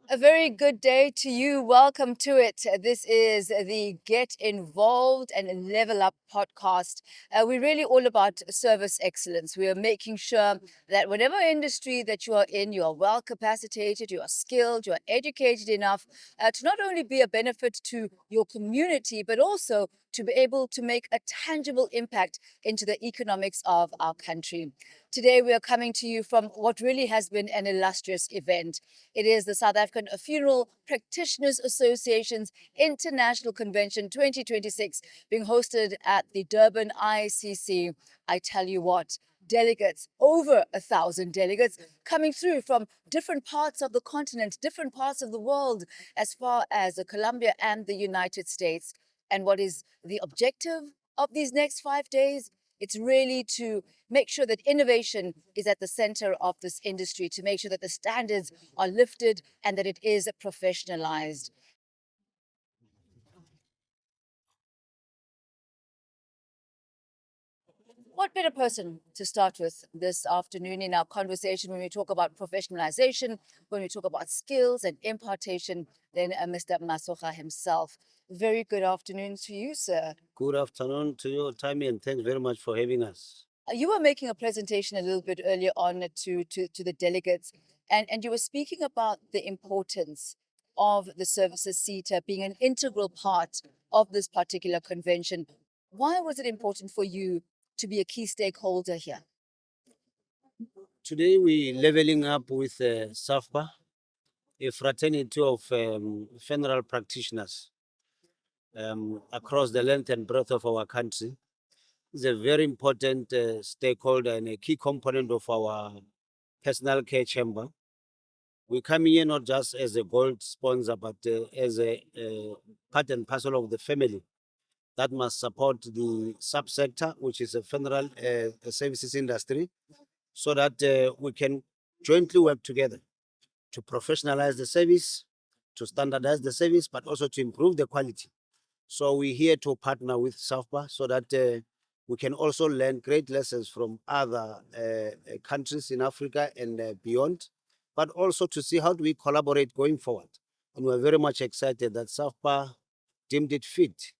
A very good day to you. Welcome to it. This is the Get Involved and Level Up podcast. We're really all about service excellence. We are making sure that whatever industry that you are in, you are well capacitated, you are skilled, you are educated enough to not only be a benefit to your community, but also to be able to make a tangible impact into the economics of our country. Today, we are coming to you from what really has been an illustrious event. It is the South African Funeral Practitioners Association's International Convention 2026 being hosted at the Durban ICC. I tell you what, delegates, over 1,000 delegates coming through from different parts of the continent, different parts of the world, as far as Colombia and the United States. And what is the objective of these next 5 days? It's really to make sure that innovation is at the center of this industry, to make sure that the standards are lifted and that it is professionalized. What better person to start with this afternoon in our conversation when we talk about professionalization, when we talk about skills and impartation, than Mr. Masoga himself. Very good afternoon to you, sir. Good afternoon to you, Tami, and thanks very much for having us. You were making a presentation a little bit earlier on to the delegates, and you were speaking about the importance of the services SETA being an integral part of this particular convention. Why was it important for you to be a key stakeholder here? Today we're leveling up with SAFPA, a fraternity of funeral practitioners across the length and breadth of our country. It's a very important stakeholder and a key component of our personal care chamber. We come here not just as a gold sponsor, but as a part and parcel of the family that must support the subsector, which is a funeral services industry, so that we can jointly work together to professionalize the service, to standardize the service, but also to improve the quality. So we're here to partner with SAFPA so that we can also learn great lessons from other countries in Africa and beyond, but also to see how do we collaborate going forward. And we're very much excited that SAFPA deemed it fit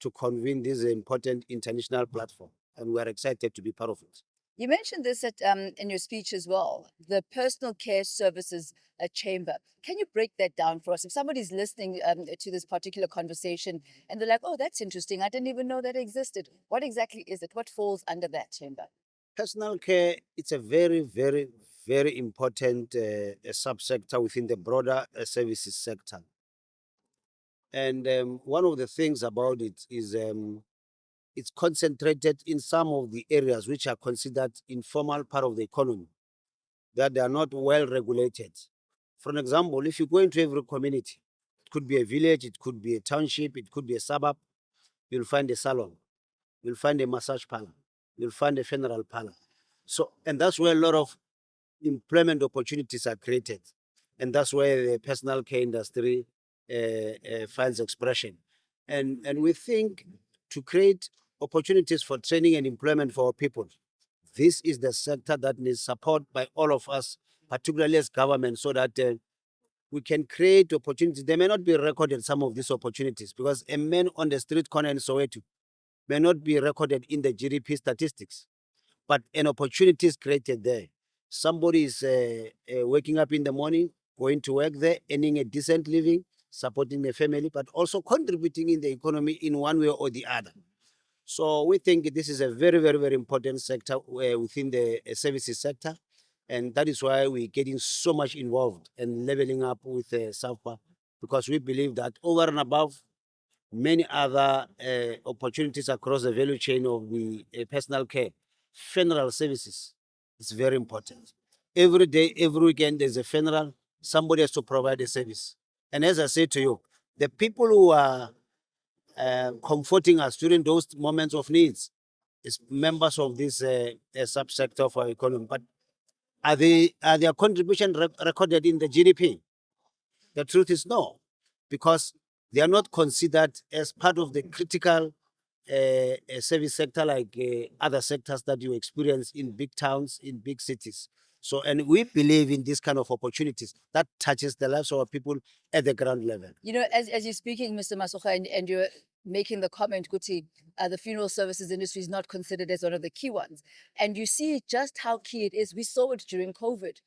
to convene this important international platform, and we're excited to be part of it. You mentioned this in your speech as well, the personal care services chamber. Can you break that down for us? If somebody's listening to this particular conversation and they're like, oh, that's interesting, I didn't even know that existed. What exactly is it? What falls under that chamber? Personal care, it's a very, very, very important subsector within the broader services sector. And one of the things about it is it's concentrated in some of the areas which are considered informal part of the economy, that they are not well regulated. For an example, if you go into every community, it could be a village, it could be a township, it could be a suburb, you'll find a salon, you'll find a massage parlor, you'll find a funeral parlor. So, and that's where a lot of employment opportunities are created. And that's where the personal care industry finds expression. And we think to create opportunities for training and employment for our people, this is the sector that needs support by all of us, particularly as government, so that we can create opportunities. They may not be recorded, some of these opportunities, because a man on the street corner in Soweto may not be recorded in the GDP statistics, but an opportunity is created there. Somebody is waking up in the morning, going to work there, earning a decent living, supporting the family, but also contributing in the economy in one way or the other. So we think this is a very, very, very important sector within the services sector. And that is why we're getting so much involved and leveling up with SAFPA, because we believe that over and above many other opportunities across the value chain of the personal care, funeral services is very important. Every day, every weekend, there's a funeral, somebody has to provide a service. And as I said to you, the people who are comforting us during those moments of needs is members of this subsector of our economy. But are their contribution recorded in the GDP? The truth is no, because they are not considered as part of the critical a service sector like other sectors that you experience in big towns, in big cities. So, and we believe in this kind of opportunities that touches the lives of our people at the ground level. You know, as you're speaking, Mr. Masoga, and you're making the comment, Kuti, the funeral services industry is not considered as one of the key ones. And you see just how key it is. We saw it during COVID.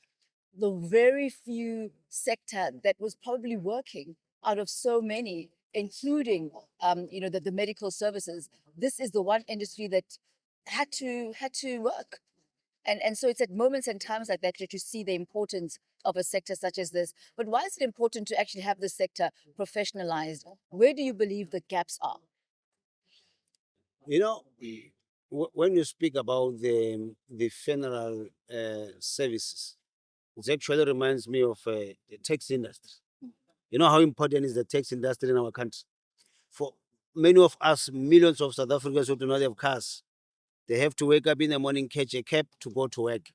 The very few sector that was probably working out of so many, including, you know, the medical services. This is the one industry that had to work. And so it's at moments and times like that that you see the importance of a sector such as this. But why is it important to actually have the sector professionalized? Where do you believe the gaps are? You know, when you speak about the funeral services, it actually reminds me of the tax industry. You know how important is the tax industry in our country? For many of us, millions of South Africans who do not have cars, they have to wake up in the morning, catch a cab to go to work,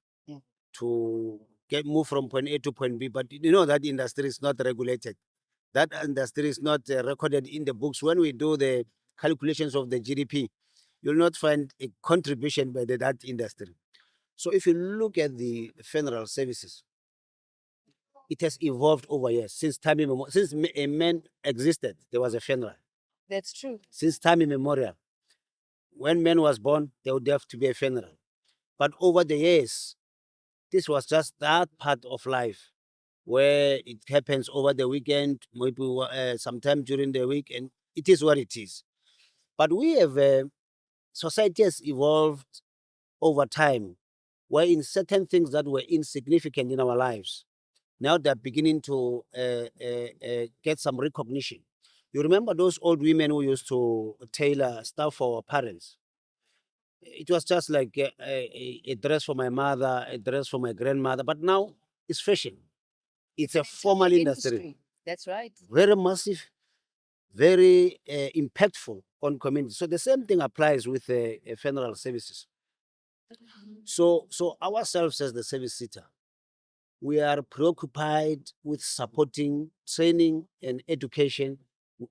to get move from point A to point B. But you know that industry is not regulated. That industry is not recorded in the books. When we do the calculations of the GDP, you'll not find a contribution by that industry. So if you look at the funeral services, it has evolved over years. Since time immemorial, since a man existed, there was a funeral. That's true. Since time immemorial, when man was born, there would have to be a funeral. But over the years, this was just that part of life where it happens over the weekend, maybe sometime during the week, and it is what it is. But we have society has evolved over time, where in certain things that were insignificant in our lives, now they're beginning to get some recognition. You remember those old women who used to tailor stuff for our parents? It was just like a dress for my mother, a dress for my grandmother, but now it's fashion. It's a formal industry. That's right. Very massive, very impactful on community. So the same thing applies with funeral services. So ourselves as the service SETA, we are preoccupied with supporting training and education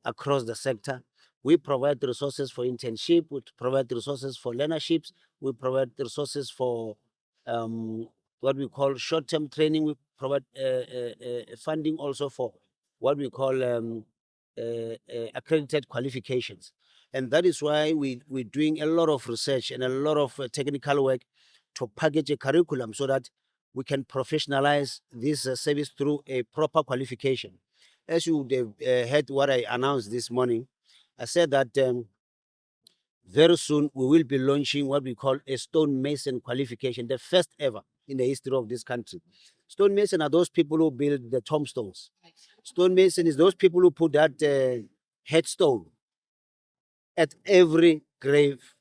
across the sector. We provide resources for internship, we provide resources for learnerships, we provide resources for what we call short-term training, we provide funding also for what we call accredited qualifications. And that is why we're doing a lot of research and a lot of technical work to package a curriculum so that we can professionalize this service through a proper qualification. As you would have heard what I announced this morning, I said that very soon we will be launching what we call a stonemason qualification, the first ever in the history of this country. Stonemason are those people who build the tombstones. Stonemason is those people who put that headstone at every grave.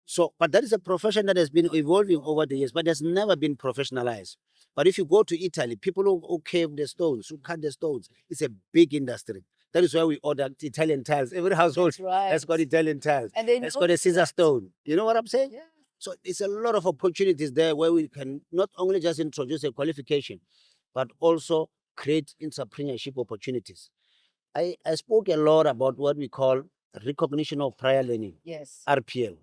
So, but that is a profession that has been evolving over the years, but has never been professionalized. But if you go to Italy, people who cave the stones, who cut the stones, it's a big industry. That is why we order Italian tiles. Every household has got Italian tiles. And they has got a scissor stone. You know what I'm saying? Yeah. So it's a lot of opportunities there where we can not only just introduce a qualification, but also create entrepreneurship opportunities. I spoke a lot about what we call recognition of prior learning. Yes. RPL.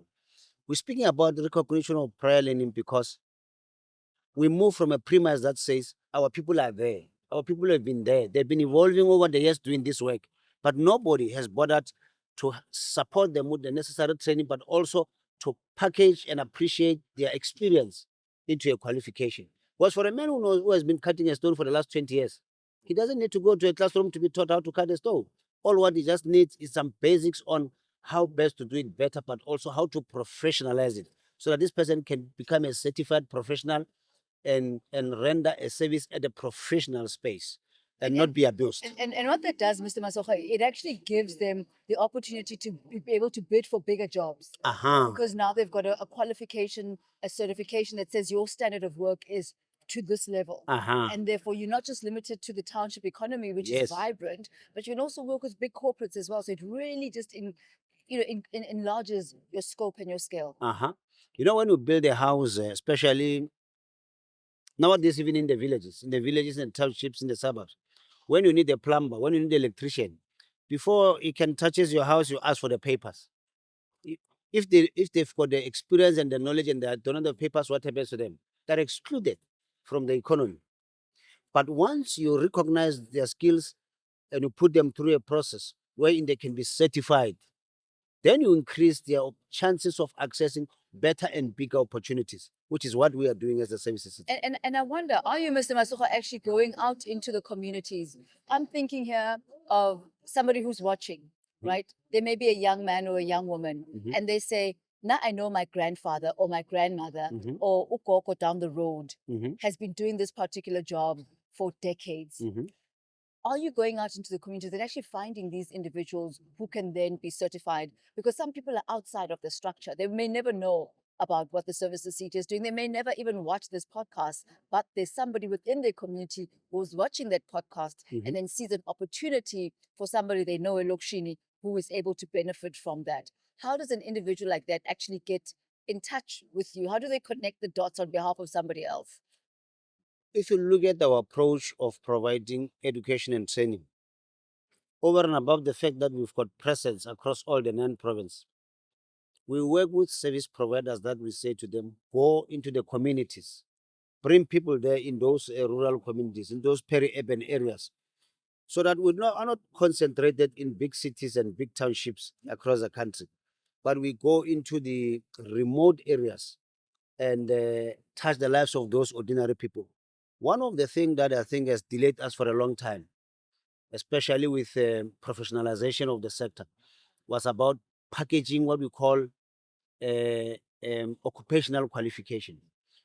We're speaking about recognition of prior learning because we move from a premise that says our people are there. Our people have been there. They've been evolving over the years doing this work, but nobody has bothered to support them with the necessary training, but also to package and appreciate their experience into a qualification. Was for a man who has been cutting a stone for the last 20 years, he doesn't need to go to a classroom to be taught how to cut a stone. All what he just needs is some basics on how best to do it better, but also how to professionalize it so that this person can become a certified professional and render a service at a professional space and not be abused. And what that does, Mr. Masoga, it actually gives them the opportunity to be able to bid for bigger jobs. Because now they've got a qualification, a certification that says your standard of work is to this level. And therefore, you're not just limited to the township economy, which is vibrant, but you can also work with big corporates as well. So it really just enlarges your scope and your scale. You know, when you build a house, especially nowadays, even in the villages and townships, in the suburbs, when you need a plumber, when you need an electrician, before he can touches your house, you ask for the papers. if they've got the experience and the knowledge and they don't have the papers, what happens to them? They're excluded from the economy. But once you recognize their skills and you put them through a process wherein they can be certified, then you increase their chances of accessing better and bigger opportunities, which is what we are doing as a services. And I wonder, are you, Mr. Masoga, actually going out into the communities? I'm thinking here of somebody who's watching, right? They may be a young man or a young woman, and they say, now I know my grandfather or my grandmother or ukoko down the road has been doing this particular job for decades. Are you going out into the communities and actually finding these individuals who can then be certified? Because some people are outside of the structure. They may never know about what the services SETA is doing. They may never even watch this podcast, but there's somebody within their community who's watching that podcast and then sees an opportunity for somebody they know in Lokshini who is able to benefit from that. How does an individual like that actually get in touch with you? How do they connect the dots on behalf of somebody else? If you look at our approach of providing education and training, over and above the fact that we've got presence across all the 9 provinces, we work with service providers that we say to them, go into the communities, bring people there in those rural communities, in those peri-urban areas, so that we are not concentrated in big cities and big townships across the country, but we go into the remote areas and touch the lives of those ordinary people. One of the things that I think has delayed us for a long time, especially with professionalization of the sector, was about packaging what we call occupational qualification.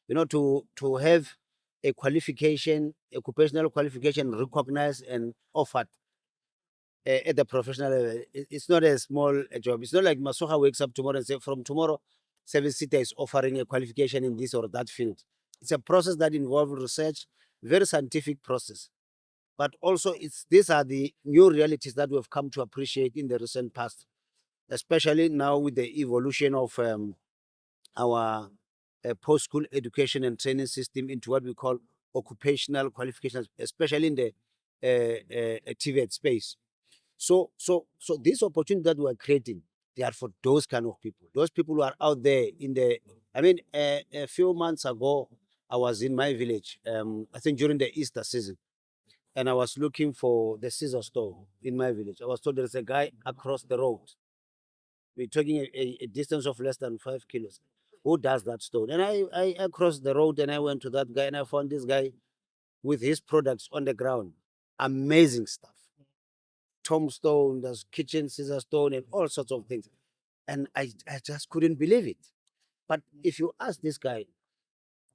You know, to have a qualification, occupational qualification recognized and offered at the professional level. It's not a small job. It's not like Masoga wakes up tomorrow and say, from tomorrow, Service SETA is offering a qualification in this or that field. It's a process that involves research, very scientific process. But also, these are the new realities that we've come to appreciate in the recent past, especially now with the evolution of our post-school education and training system into what we call occupational qualifications, especially in the TVET space. So this opportunity that we are creating, they are for those kind of people. Those people who are out there in the. I mean, a few months ago, I was in my village. I think during the Easter season, and I was looking for the scissor store in my village. I was told there's a guy across the road. We're talking a distance of less than 5 kilos. Who does that stone? And I crossed the road and I went to that guy and I found this guy with his products on the ground. Amazing stuff. Tombstone, there's kitchen scissor stone and all sorts of things. And I just couldn't believe it. But if you ask this guy,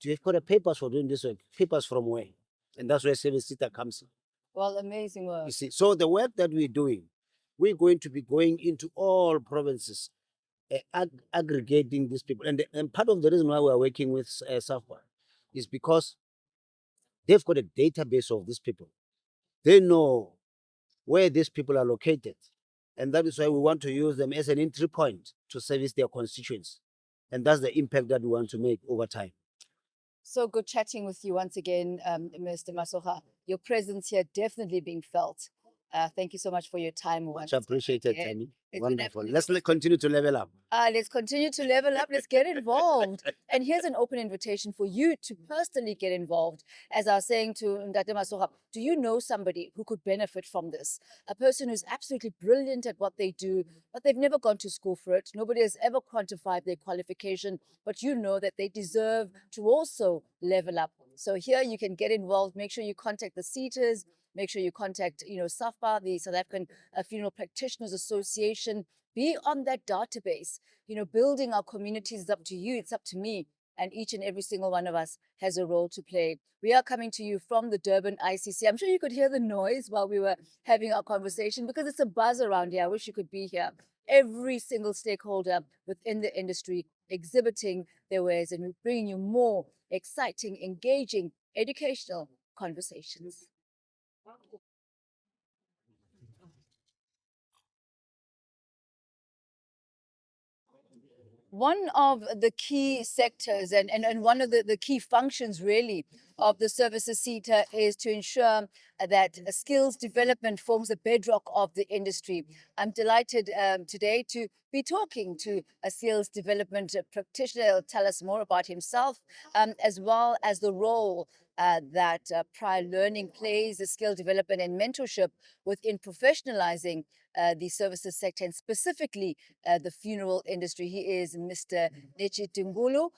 do you have got a papers for doing this work? Papers from where? And that's where Service SETA comes in. Well, amazing work. You see, so the work that we're doing, we're going to be going into all provinces, aggregating these people. And part of the reason why we're working with SAFPA is because they've got a database of these people. They know where these people are located. And that is why we want to use them as an entry point to service their constituents. And that's the impact that we want to make over time. So good chatting with you once again, Mr. Masoga. Your presence here definitely being felt. Thank you so much for your time. Much appreciated, again. Toni. It's been Wonderful. absolutely Let's continue to level up. Let's continue to level up. Let's get involved. And here's an open invitation for you to personally get involved. As I was saying to Ndate Masoga, do you know somebody who could benefit from this? A person who's absolutely brilliant at what they do, but they've never gone to school for it. Nobody has ever quantified their qualification, but you know that they deserve to also level up. So here you can get involved. Make sure you contact the SETAs. Make sure you contact, SAFPA, the South African Funeral Practitioners Association. Be on that database. Building our communities is up to you. It's up to me. And each and every single one of us has a role to play. We are coming to you from the Durban ICC. I'm sure you could hear the noise while we were having our conversation because it's a buzz around here. I wish you could be here. Every single stakeholder within the industry exhibiting their wares, and we're bringing you more exciting, engaging, educational conversations. One of the key sectors and one of the key functions really of the services SETA is to ensure that skills development forms the bedrock of the industry. I'm delighted today to be talking to a skills development practitioner. He'll tell us more about himself, as well as the role that prior learning plays, the skill development and mentorship within professionalizing the services sector, and specifically the funeral industry. He is Mr. Nechitungulu.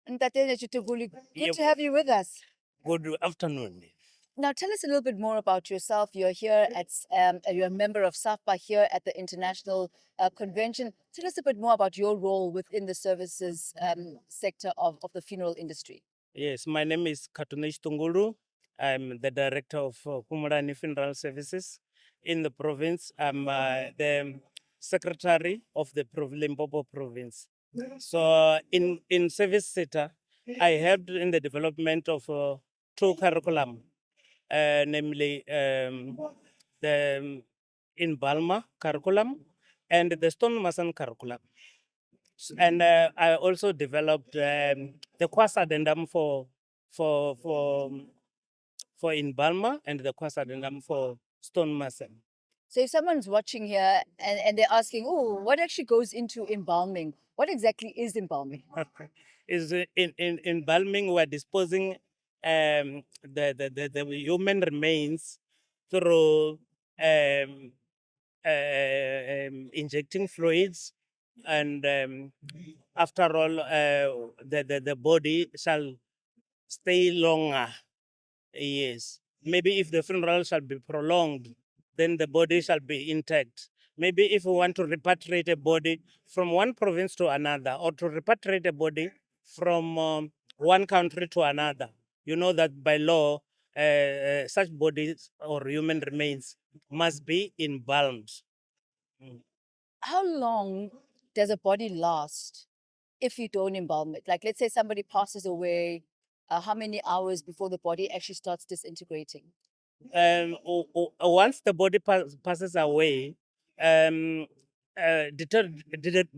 Ntate Nechitungulu, good Yep. to have you with us. Good afternoon. Now, tell us a little bit more about yourself. You're here at, you're a member of SAFPA here at the International Convention. Tell us a bit more about your role within the services sector of the funeral industry. Yes, my name is Katunesh Tungulu. I'm the director of Pumulani Funeral Services in the province. I'm the secretary of the Limpopo province. So in service sector, I helped in the development of two curriculum, namely the in Balma curriculum and the Stone Mason curriculum. And I also developed the course addendum for for for in Balma and the course addendum for Stone Mason. So if someone's watching here and they're asking, oh, what actually goes into embalming? What exactly is embalming? Is in embalming we're disposing the human remains through injecting fluids, and after all the body shall stay longer. Yes. Maybe if the funeral shall be prolonged, then the body shall be intact. Maybe if we want to repatriate a body from one province to another, or to repatriate a body from one country to another, you know that by law, such bodies or human remains must be embalmed. How long does a body last if you don't embalm it? Like, let's say somebody passes away, how many hours before the body actually starts disintegrating? Once the body passes away,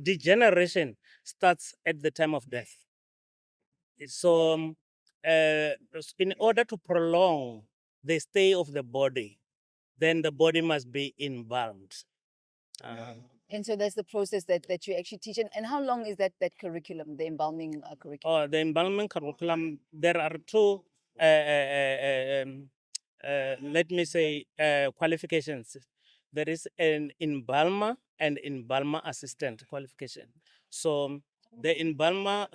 degeneration starts at the time of death. So, in order to prolong the stay of the body, then the body must be embalmed. And so that's the process that you actually teach. And how long is that curriculum, the embalming curriculum? The embalming curriculum, there are two, let me say, qualifications. There is an embalmer and embalmer assistant qualification. So the embalmer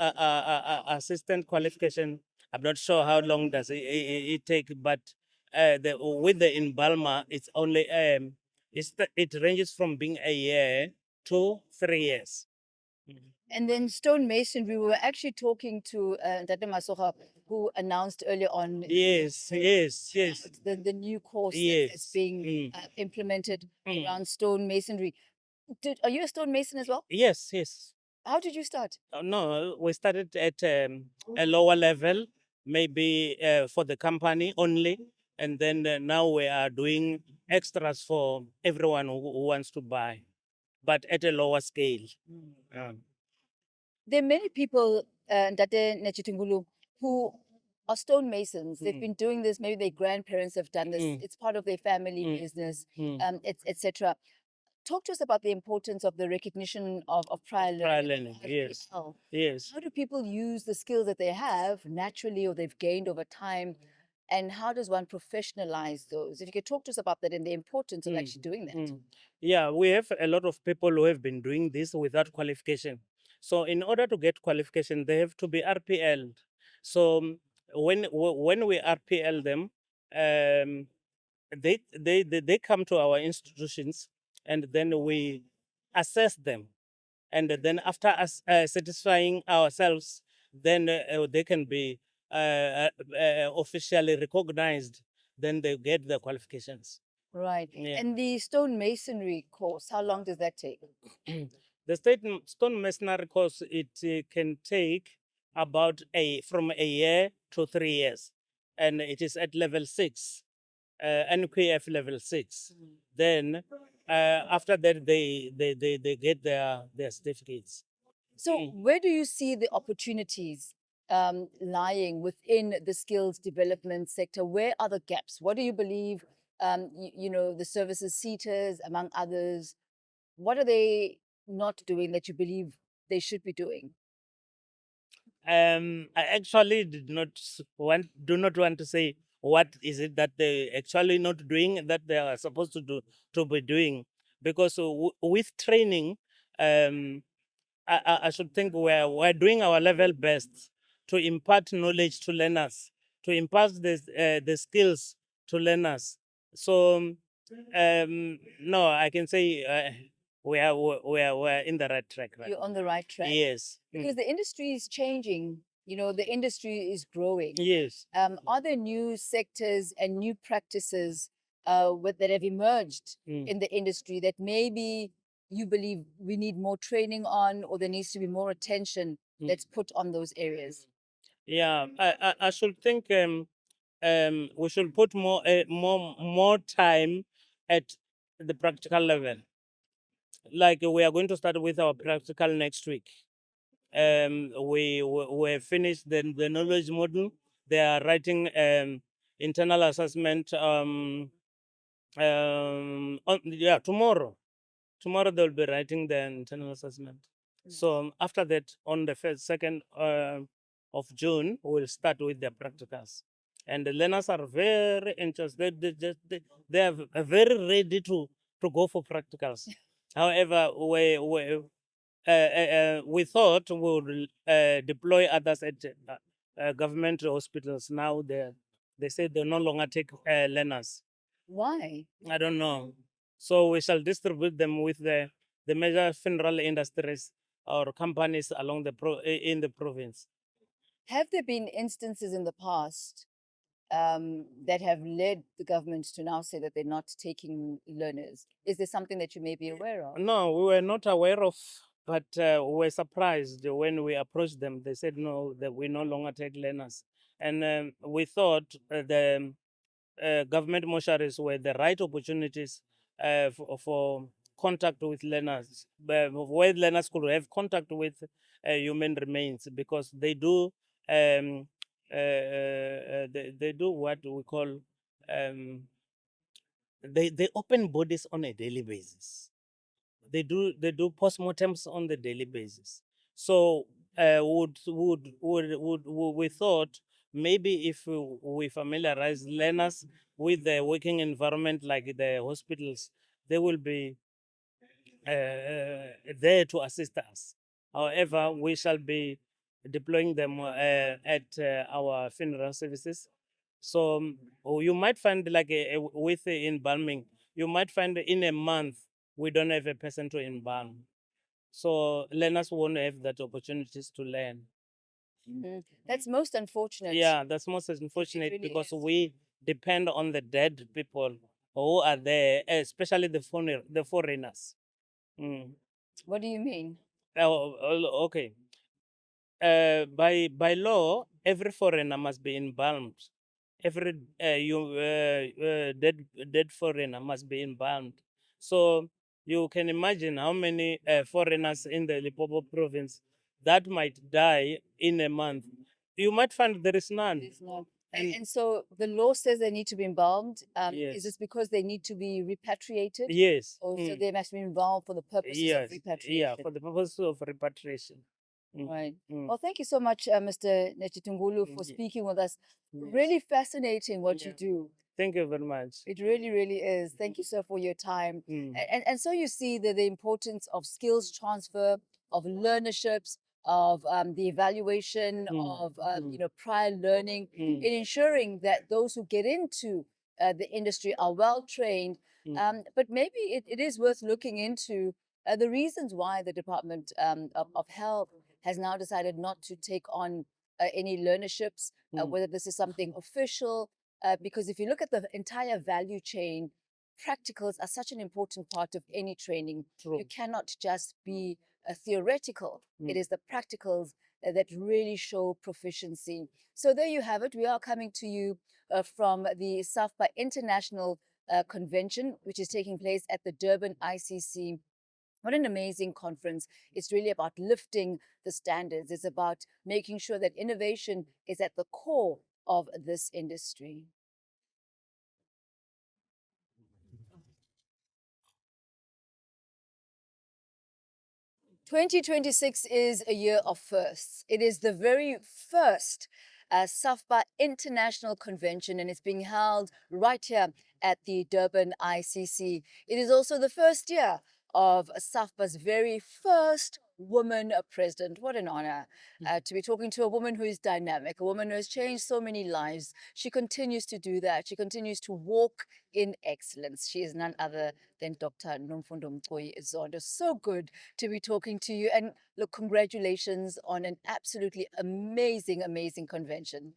assistant qualification, I'm not sure how long does it take, but with the embalmer, it's only it ranges from being a year to 3 years. And then stonemasonry, we were actually talking to Tate Masoga, who announced earlier on Yes. the new course that's Yes. being implemented around stonemasonry. Are you a stonemason as well? Yes. How did you start? No, we started at a lower level, maybe for the company only. And then now we are doing extras for everyone who wants to buy, but at a lower scale. There are many people, Ndate Nechitungulu, who are stonemasons. They've been doing this, maybe their grandparents have done this. It's part of their family business, etc. Talk to us about the importance of the recognition of prior learning. Yes. RPL. Yes. How do people use the skills that they have naturally or they've gained over time? And how does one professionalize those? If you could talk to us about that and the importance of actually doing that. Yeah, we have a lot of people who have been doing this without qualification. So in order to get qualification, they have to be RPL. So when we RPL them, they come to our institutions, and then we assess them, and then after us satisfying ourselves, then they can be officially recognized. Then they get the qualifications. Right. Yeah. And the stonemasonry course, how long does that take? The stone masonry course, it can take about from a year to 3 years, and it is at level 6, NQF level 6. Then after that, they get their certificates. So where do you see the opportunities lying within the skills development sector? Where are the gaps? What do you believe, the services SETAs, among others, what are they not doing that you believe they should be doing? I actually do not want to say what is it that they actually not doing that they are supposed to be doing, because with training, I should think we're doing our level best to impart knowledge to learners, to impart the skills to learners. So no, I can say we're in the right track. Right? You're on the right track. Yes. Because the industry is changing, the industry is growing. Yes. Are there new sectors and new practices that have emerged in the industry that maybe you believe we need more training on, or there needs to be more attention that's put on those areas? Yeah, I should think we should put more time at the practical level. Like we are going to start with our practical next week. We finished the knowledge module. They are writing internal assessment. Tomorrow. Tomorrow they'll be writing the internal assessment. So after that, on the second of June, we'll start with the practicals. And the learners are very interested. They are very ready to go for practicals. However, we thought we would deploy others at government hospitals. Now they say they no longer take learners. Why? I don't know. So we shall distribute them with the major funeral industries or companies along in the province. Have there been instances in the past that have led the government to now say that they're not taking learners? Is there something that you may be aware of? No, we were not aware of, but we were surprised when we approached them. They said no, that we no longer take learners, and we thought the government mortuaries were the right opportunities for contact with learners, where learners could have contact with human remains, because they do they do what we call they open bodies on a daily basis. They do postmortems on the daily basis. So we thought maybe if we familiarize learners with the working environment like the hospitals, they will be there to assist us. However, we shall be deploying them at our funeral services. So you might find like with embalming, you might find in a month we don't have a person to embalm. So learners won't have that opportunities to learn. That's most unfortunate. Yeah, that's most unfortunate, really because is. we depend on the dead people who are there, especially the foreigners. What do you mean? Okay. By law, every foreigner must be embalmed. Every dead foreigner must be embalmed. So you can imagine how many foreigners in the Limpopo province that might die in a month. You might find there is none. It's not. And so the law says they need to be embalmed. Yes. Is this because they need to be repatriated? Yes. Or so they must be embalmed for the purposes Yes. of repatriation? Yeah, for the purpose of repatriation. Right. Well, thank you so much, Mr. Netchitungulu, for speaking with us. Really fascinating what you do. Thank you very much. It really, really is. Thank you, sir, for your time. And so you see the importance of skills transfer, of learnerships, of the evaluation of prior learning, in ensuring that those who get into the industry are well trained. But maybe it is worth looking into the reasons why the Department of Health has now decided not to take on any learnerships, whether this is something official, because if you look at the entire value chain, practicals are such an important part of any training. True. You cannot just be theoretical. It is the practicals that really show proficiency. So there you have it. We are coming to you from the SAFPA International Convention, which is taking place at the Durban ICC What an amazing conference. It's really about lifting the standards. It's about making sure that innovation is at the core of this industry. 2026 is a year of firsts. It is the very first SAFPA International Convention, and it's being held right here at the Durban ICC. It is also the first year of SAFPA's very first woman president. What an honor to be talking to a woman who is dynamic, a woman who has changed so many lives. She continues to do that. She continues to walk in excellence. She is none other than Dr. Nomfundo Mcoyi-Zondo. So good to be talking to you. And look, congratulations on an absolutely amazing, amazing convention.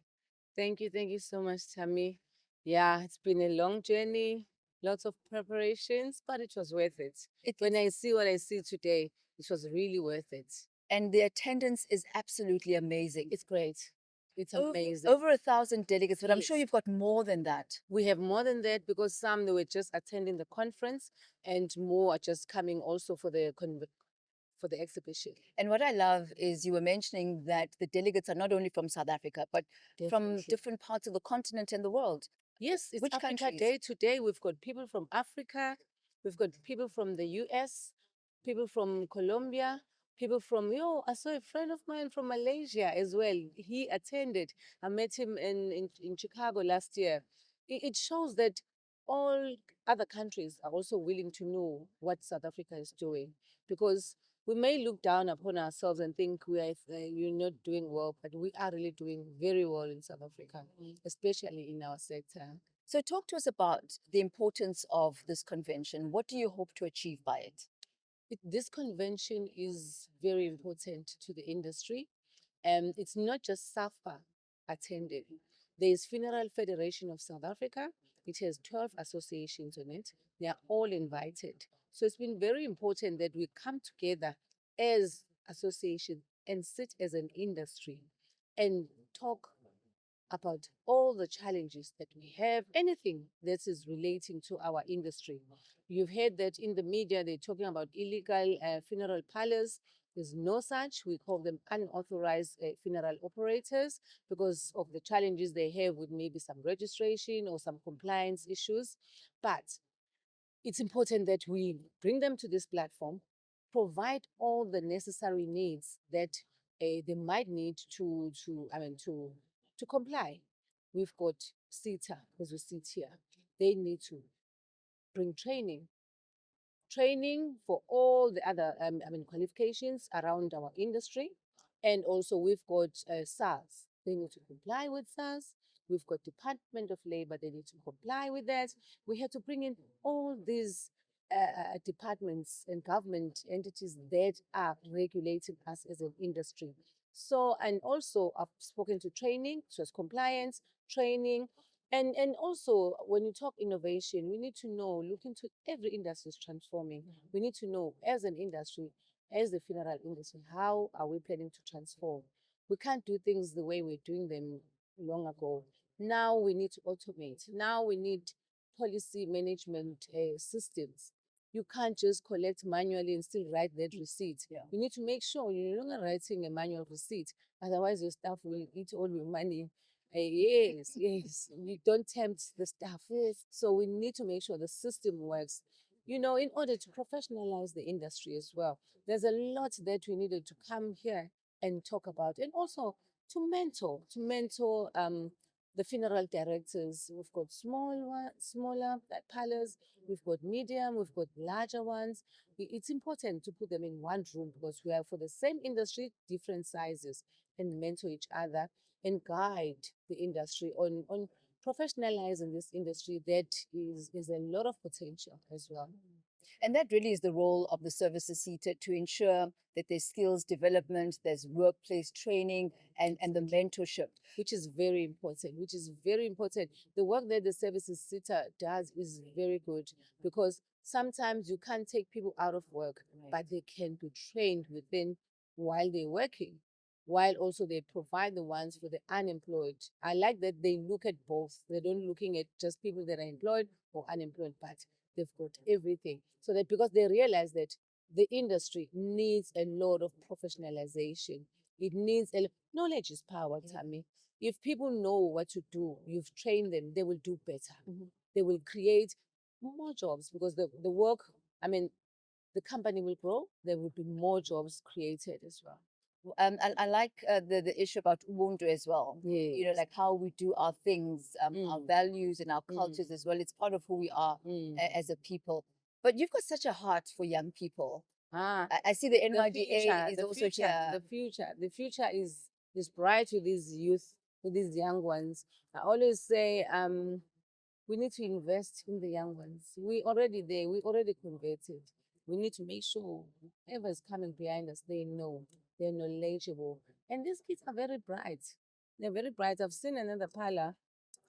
Thank you so much, Tammy. Yeah, it's been a long journey, lots of preparations, but it was worth it. When I see what I see today, it was really worth it. And the attendance is absolutely amazing. It's great. It's amazing. Over 1,000 delegates, but I'm sure Yes. you've got more than that. We have more than that because some they were just attending the conference, and more are just coming also for the exhibition. And what I love is you were mentioning that the delegates are not only from South Africa, but from Definitely. different parts of the continent and the world. Yes, it's Which Africa countries? Day today. We've got people from Africa, we've got people from the US, people from Colombia, people from, I saw a friend of mine from Malaysia as well. He attended. I met him in Chicago last year. It shows that all other countries are also willing to know what South Africa is doing, because we may look down upon ourselves and think we're not doing well, but we are really doing very well in South Africa, especially in our sector. So talk to us about the importance of this convention. What do you hope to achieve by it? This convention is very important to the industry. It's not just SAFPA attended. There is Funeral Federation of South Africa. It has 12 associations on it. They are all invited. So it's been very important that we come together as associations and sit as an industry and talk about all the challenges that we have, anything that is relating to our industry. You've heard that in the media, they're talking about illegal funeral parlors. There's no such. We call them unauthorized funeral operators because of the challenges they have with maybe some registration or some compliance issues. But it's important that we bring them to this platform, provide all the necessary needs that they might need to comply. We've got SETA, as we sit here. They need to bring training for all the other qualifications around our industry. And also we've got SARS. They need to comply with SARS. We've got Department of Labor. They need to comply with that. We have to bring in all these departments and government entities that are regulating us as an industry. So, and also I've spoken to training, so it's compliance, training, and also when you talk innovation, we need to know, look into every industry is transforming. We need to know as an industry, as the funeral industry, how are we planning to transform? We can't do things the way we're doing them long ago. Now we need to automate. Now we need policy management systems. You can't just collect manually and still write that receipt. Yeah. You need to make sure you're no longer writing a manual receipt. Otherwise, your staff will eat all your money. Yes. You don't tempt the staff. Yes. So we need to make sure the system works, in order to professionalize the industry as well. There's a lot that we needed to come here and talk about, and also to mentor the funeral directors. We've got smaller parlors, we've got medium, we've got larger ones. It's important to put them in one room because we are for the same industry, different sizes, and mentor each other and guide the industry on professionalizing this industry that is a lot of potential as well. And that really is the role of the services SETA, to ensure that there's skills development, there's workplace training, and the mentorship. Which is very important. The work that the services SETA does is very good because sometimes you can't take people out of work, but they can be trained within while they're working, while also they provide the ones for the unemployed. I like that they look at both. They don't looking at just people that are employed or unemployed, but they've got everything. So that because they realize that the industry needs a lot of professionalization. It needs knowledge is power, Tammy. If people know what to do, you've trained them, they will do better. They will create more jobs because the work, I mean, the company will grow, there will be more jobs created as well. I like the issue about Ubuntu as well. You know, Yes. like how we do our things, our values and our cultures as well. It's part of who we are as a people. But you've got such a heart for young people. Ah, I see the the NYDA future, is the also future, here. the future is bright with these youth, with these young ones. I always say, we need to invest in the young ones. We already there. We already converted. We need to make sure whoever's coming behind us, they know, they're knowledgeable. And these kids are very bright. They're very bright. I've seen another parlor.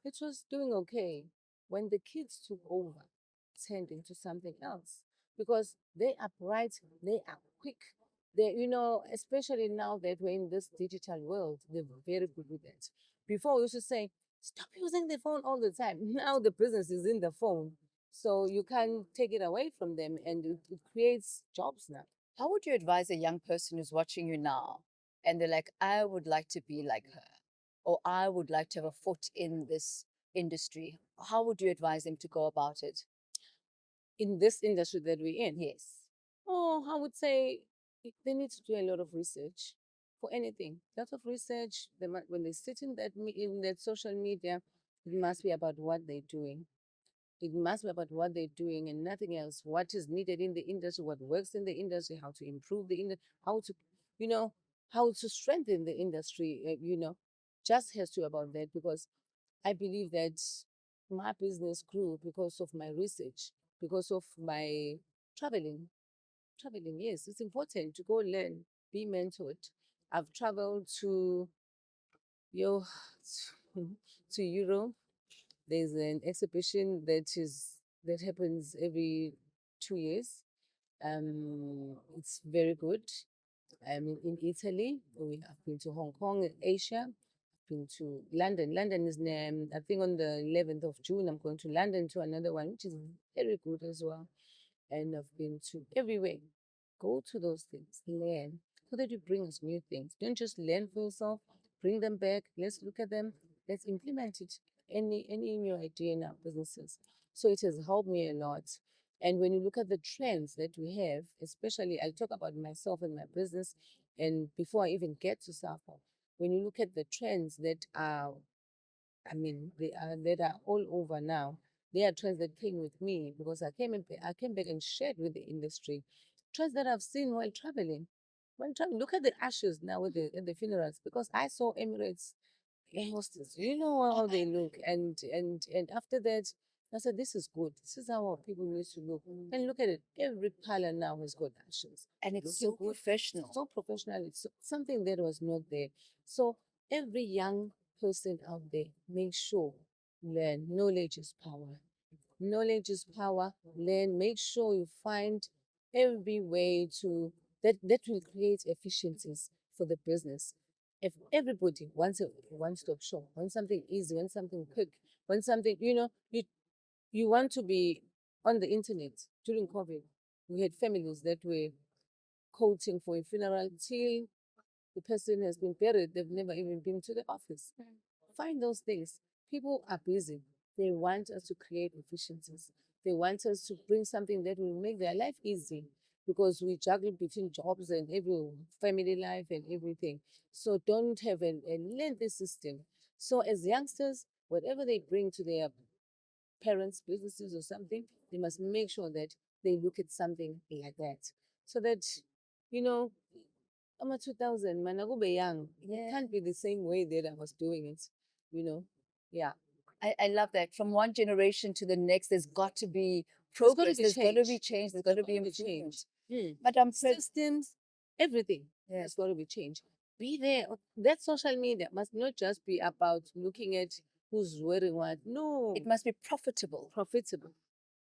It was doing okay. When the kids took over, turned into something else because they are bright, they are quick. They, especially now that we're in this digital world, they're very good with it. Before we used to say, stop using the phone all the time. Now the business is in the phone. So you can't take it away from them and it creates jobs now. How would you advise a young person who's watching you now and they're like, I would like to be like her, or I would like to have a foot in this industry? How would you advise them to go about it? In this industry that we're in. Yes. Oh, I would say they need to do a lot of research for anything. A lot of research. When they sit in in that social media, it must be about what they're doing. It must be about what they're doing and nothing else. What is needed in the industry, what works in the industry, how to improve the industry, how to, you know, how to strengthen the industry. Just has to about that because I believe that my business grew because of my research, because of my traveling. Traveling, yes, it's important to go learn, be mentored. I've traveled to yo to Europe. There's an exhibition that happens every 2 years. It's very good. In Italy, we have been to Hong Kong, Asia. Been to London. London is, I think, on the 11th of June. I'm going to London to another one, which is very good as well. And I've been to everywhere. Go to those things, learn, so that you bring us new things. Don't just learn for yourself. Bring them back. Let's look at them. Let's implement it. Any new idea in our businesses. So it has helped me a lot. And when you look at the trends that we have, especially I'll talk about myself and my business, and before I even get to SAFPA, when you look at the trends that are, that are all over now. They are trends that came with me because I came back and shared with the industry trends that I've seen while traveling. When traveling, look at the ashes now at the funerals because I saw Emirates air hostess. You know how they look, and after that, I said, this is good. This is how our people need to look. And look at it. Every parlor now has got ashes. And it's Looking so professional. so professional. It's something that was not there. So every young person out there, make sure learn. Knowledge is power. Knowledge is power. Learn. Make sure you find every way to that will create efficiencies for the business. If everybody wants a one-stop shop, wants something easy, wants something quick, wants something, you want to be on the internet during COVID. We had families that were quoting for a funeral till the person has been buried. They've never even been to the office. Find those things. People are busy. They want us to create efficiencies. They want us to bring something that will make their life easy because we juggle between jobs and every family life and everything. So don't have a lengthy system. So as youngsters, whatever they bring to their parents' businesses or something, they must make sure that they look at something like that. So that, you know, I'm a 2000, man, I go be young. It can't be the same way that I was doing it, you know? Yeah. I love that. From one generation to the next, there's got to be There's got to progress. be There's got to be change. change. There's got to be Gotta improvement. change. But I'm Systems, everything has yes. got to be changed. Be there. That social media must not just be about looking at who's wearing what. No, It must be profitable. profitable.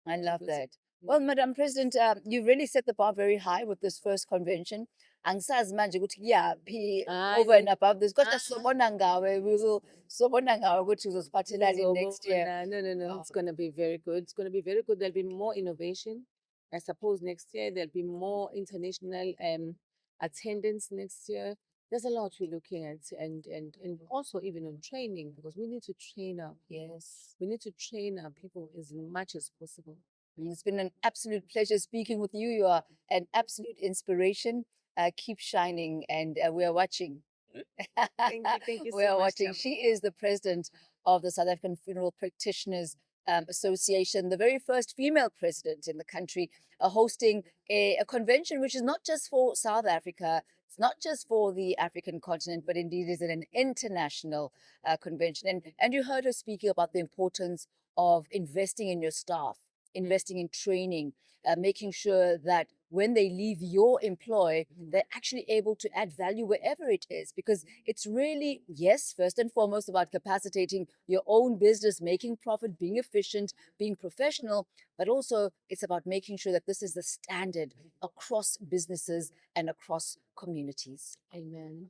I love Profitable. that. Well, Madam President, you really set the bar very high with this first convention. Angisazi manje ukuthi kuyaphi over and above this. Kodwa sobona ngawe, sobona ngawe ukuthi uzosiphathelani next year. No. It's going to be very good. It's going to be very good. There'll be more innovation. I suppose next year there'll be more international attendance next year. There's a lot we're looking at, and also even on training, because we need to train our we need to train our people as much as possible. It's been an absolute pleasure speaking with you. You are an absolute inspiration. Keep shining, and we are watching. Thank you We so are much, watching. Tam. She is the president of the South African Funeral Practitioners Association, the very first female president in the country, hosting a convention which is not just for South Africa. It's not just for the African continent, but indeed is an international convention. And you heard her speaking about the importance of investing in your staff, investing in training, making sure that when they leave your employ, they're actually able to add value wherever it is. Because it's really, yes, first and foremost about capacitating your own business, making profit, being efficient, being professional, but also it's about making sure that this is the standard across businesses and across communities. Amen.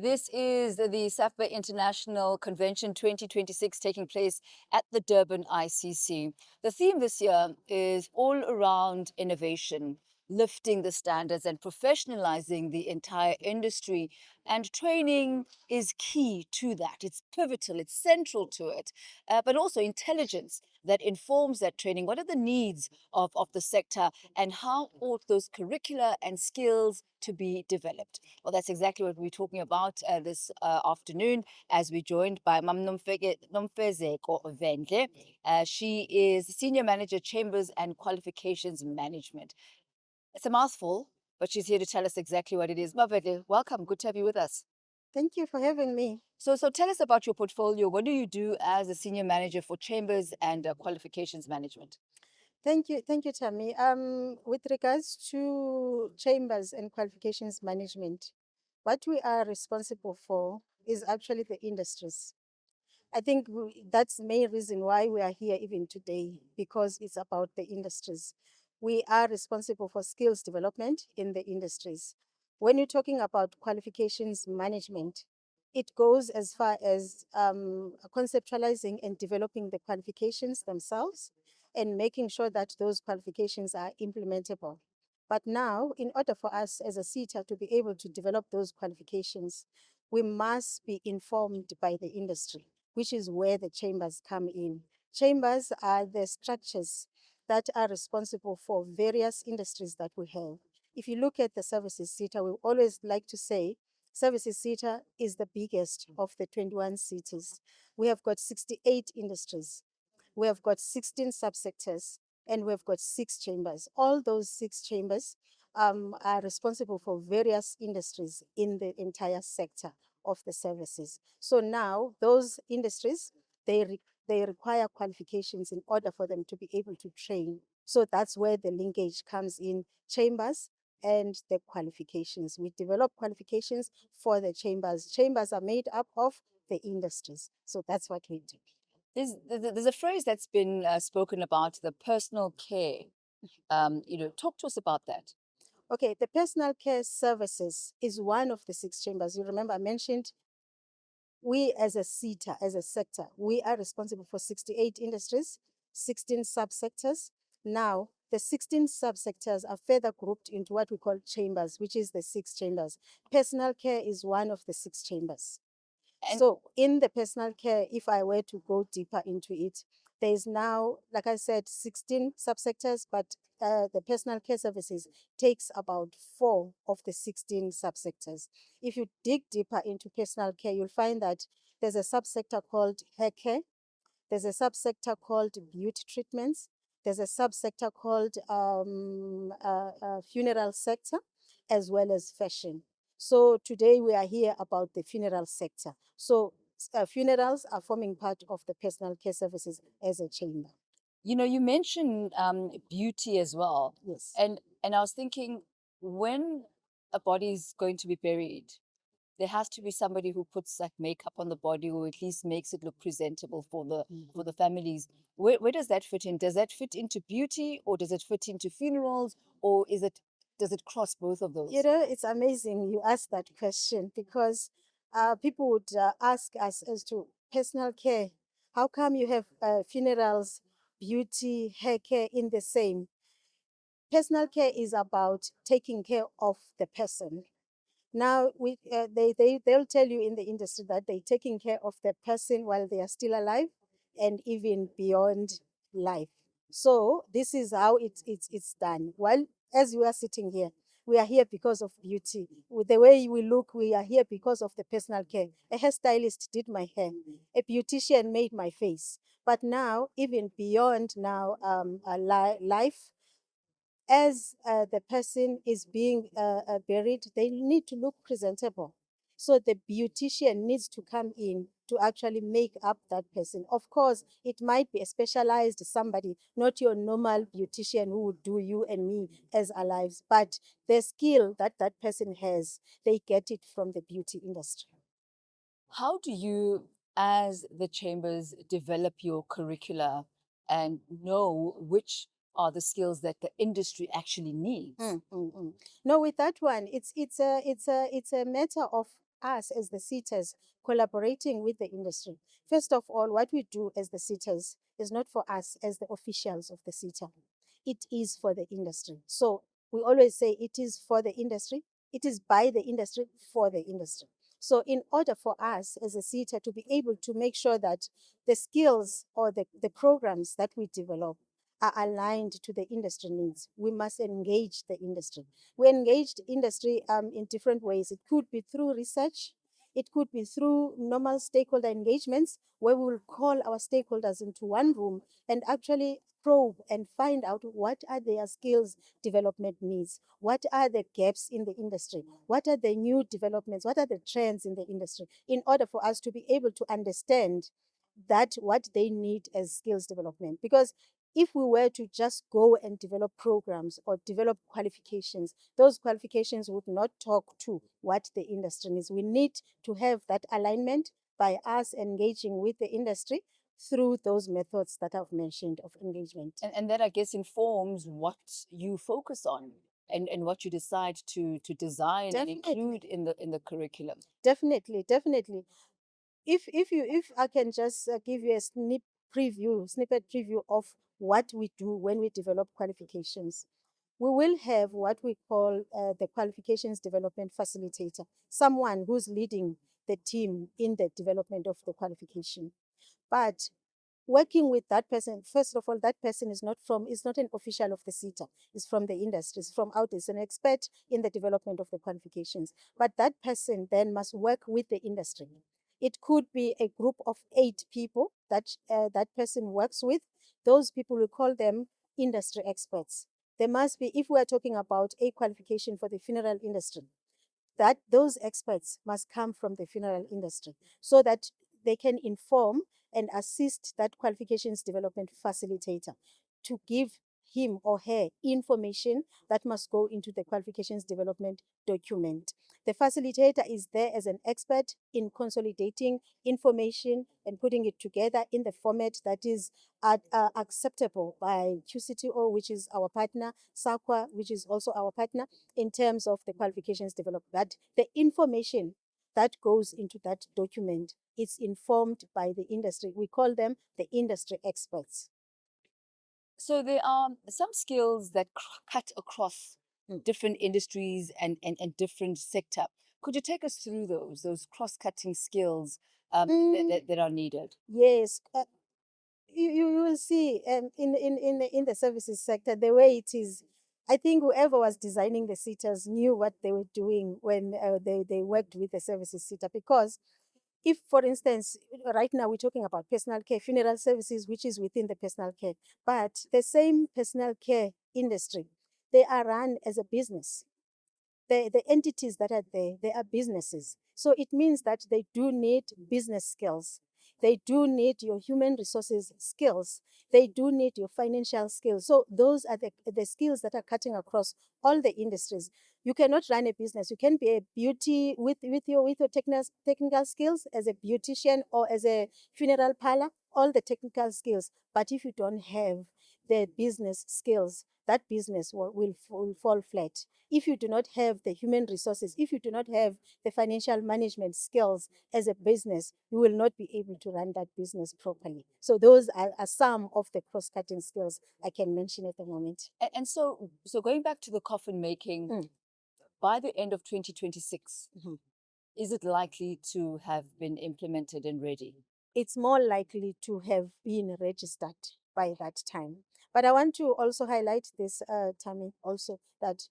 This is the SAFPA International Convention 2026 taking place at the Durban ICC. The theme this year is all around innovation, lifting the standards and professionalizing the entire industry. And training is key to that. It's pivotal, it's central to it, but also intelligence that informs that training. What are the needs of the sector, and how ought those curricula and skills to be developed? Well, that's exactly what we're talking about this afternoon as we're joined by Mam Nomphezeko Vende. She is Senior Manager, Chambers and Qualifications Management. It's a mouthful, but she's here to tell us exactly what it is. Mavende, welcome. Good to have you with us. Thank you for having me. So tell us about your portfolio. What do you do as a Senior Manager for Chambers and Qualifications Management? Thank you, Tammy. With regards to chambers and qualifications management, what we are responsible for is actually the industries. I think that's the main reason why we are here even today, because it's about the industries. We are responsible for skills development in the industries. When you're talking about qualifications management, it goes as far as conceptualizing and developing the qualifications themselves and making sure that those qualifications are implementable. But now, in order for us as a SETA to be able to develop those qualifications, we must be informed by the industry, which is where the chambers come in. Chambers are the structures that are responsible for various industries that we have. If you look at the services SETA, we always like to say services SETA is the biggest of the 21 cities. We have got 68 industries. We have got 16 subsectors, and we've got 6 chambers. All those 6 chambers are responsible for various industries in the entire sector of the services. So now those industries, they require qualifications in order for them to be able to train. So that's where the linkage comes in, chambers and the qualifications. We develop qualifications for the chambers. Chambers are made up of the industries. So that's what we do. There's a phrase that's been spoken about, the personal care. Talk to us about that. Okay, the personal care services is one of the 6 chambers. You remember I mentioned we as a SETA, as a sector, we are responsible for 68 industries, 16 subsectors. Now, the 16 subsectors are further grouped into what we call chambers, which is the 6 chambers. Personal care is one of the 6 chambers. And So in the personal care, if I were to go deeper into it, there is now, like I said, 16 subsectors, but the personal care services takes about 4 of the 16 subsectors. If you dig deeper into personal care, you'll find that there's a subsector called hair care, there's a subsector called beauty treatments, there's a subsector called funeral sector, as well as fashion. So today we are here about the funeral sector. So funerals are forming part of the personal care services as a chamber. you mentioned beauty as well. Yes. And I was thinking, when a body is going to be buried, there has to be somebody who puts like makeup on the body, or at least makes it look presentable for the families. Where does that fit in? Does that fit into beauty, or does it fit into funerals, or does it cross both of those? You know, it's amazing you asked that question, because people would ask us as to personal care. How come you have funerals, beauty, hair care in the same? Personal care is about taking care of the person. Now, they'll tell you in the industry that they're taking care of the person while they are still alive and even beyond life. So this is how it's done. While as we are sitting here, we are here because of beauty. With the way we look, we are here because of the personal care. A hairstylist did my hair. A beautician made my face. But now, even beyond now, life, as the person is being buried, they need to look presentable. So the beautician needs to come in to actually make up that person. Of course, it might be a specialized somebody, not your normal beautician who would do you and me as our lives, but the skill that that person has, they get it from the beauty industry. How do you, as the chambers, develop your curricula and know which are the skills that the industry actually needs? No, with that one, it's a matter of us as the SETAs collaborating with the industry. First of all, what we do as the SETAs is not for us as the officials of the SETA. It is for the industry. So we always say it is for the industry. It is by the industry for the industry. So in order for us as a SETA to be able to make sure that the skills or the programs that we develop are aligned to the industry needs, we must engage the industry. We engaged industry in different ways. It could be through research. It could be through normal stakeholder engagements where we will call our stakeholders into one room and actually probe and find out what are their skills development needs, what are the gaps in the industry, what are the new developments, what are the trends in the industry, in order for us to be able to understand that what they need as skills development. Because if we were to just go and develop programs or develop qualifications, those qualifications would not talk to what the industry needs. We need to have that alignment by us engaging with the industry through those methods that I've mentioned of engagement. And that, I guess, informs what you focus on and what you decide to design and include in the curriculum. Definitely. If I can just give you a snippet preview of what we do when we develop qualifications. We will have what we call the qualifications development facilitator, someone who's leading the team in the development of the qualification. But working with that person, first of all, that person is not an official of the SETA, is from the industry, is from out, is an expert in the development of the qualifications. But that person then must work with the industry. It could be a group of 8 people that that person works with. Those people, we call them industry experts. There must be, if we are talking about a qualification for the funeral industry, that those experts must come from the funeral industry so that they can inform and assist that qualifications development facilitator to give him or her information that must go into the qualifications development document. The facilitator is there as an expert in consolidating information and putting it together in the format that is acceptable by QCTO, which is our partner, SAQA, which is also our partner, in terms of the qualifications developed. But the information that goes into that document is informed by the industry. We call them the industry experts. So there are some skills that cut across different industries and different sector. Could you take us through those cross-cutting skills that are needed? Yes. You will see in the services sector, the way it is. I think whoever was designing the SETAs knew what they were doing when they worked with the services SETA. Because if, for instance, right now we're talking about personal care, funeral services, which is within the personal care, but the same personal care industry, they are run as a business. The entities that are there, they are businesses. So it means that they do need business skills. They do need your human resources skills. They do need your financial skills. So those are the skills that are cutting across all the industries. You cannot run a business. You can be a beauty with your technical skills as a beautician or as a funeral parlor, all the technical skills. But if you don't have the business skills, that business will fall flat. If you do not have the human resources, if you do not have the financial management skills as a business, you will not be able to run that business properly. So those are some of the cross-cutting skills I can mention at the moment. And so going back to the coffin making, by the end of 2026, is it likely to have been implemented and ready? It's more likely to have been registered by that time. But I want to also highlight this, Tami, also that